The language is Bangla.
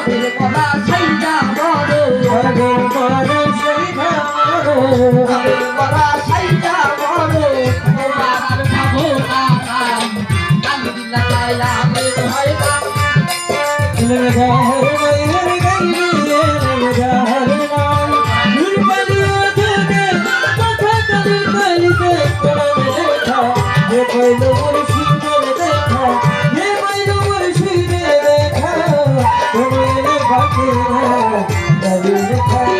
আগের পড়া সাইয়া বড় আগের পড়া সাইয়া বড় আগের পড়া সাইয়া বড় তোমার আর ভাবো না আলহামদুলিল্লাহ তাইলা আমি হয় না লগার মাইর গাইলি লগার মাই নূর পালিয়ে দে কথা কলি কলিতে কোরআন দেখা এ কইলো মুর্শিদের দেখা এ কইলো মুর্শিদের দেখা তুমি বাকি রে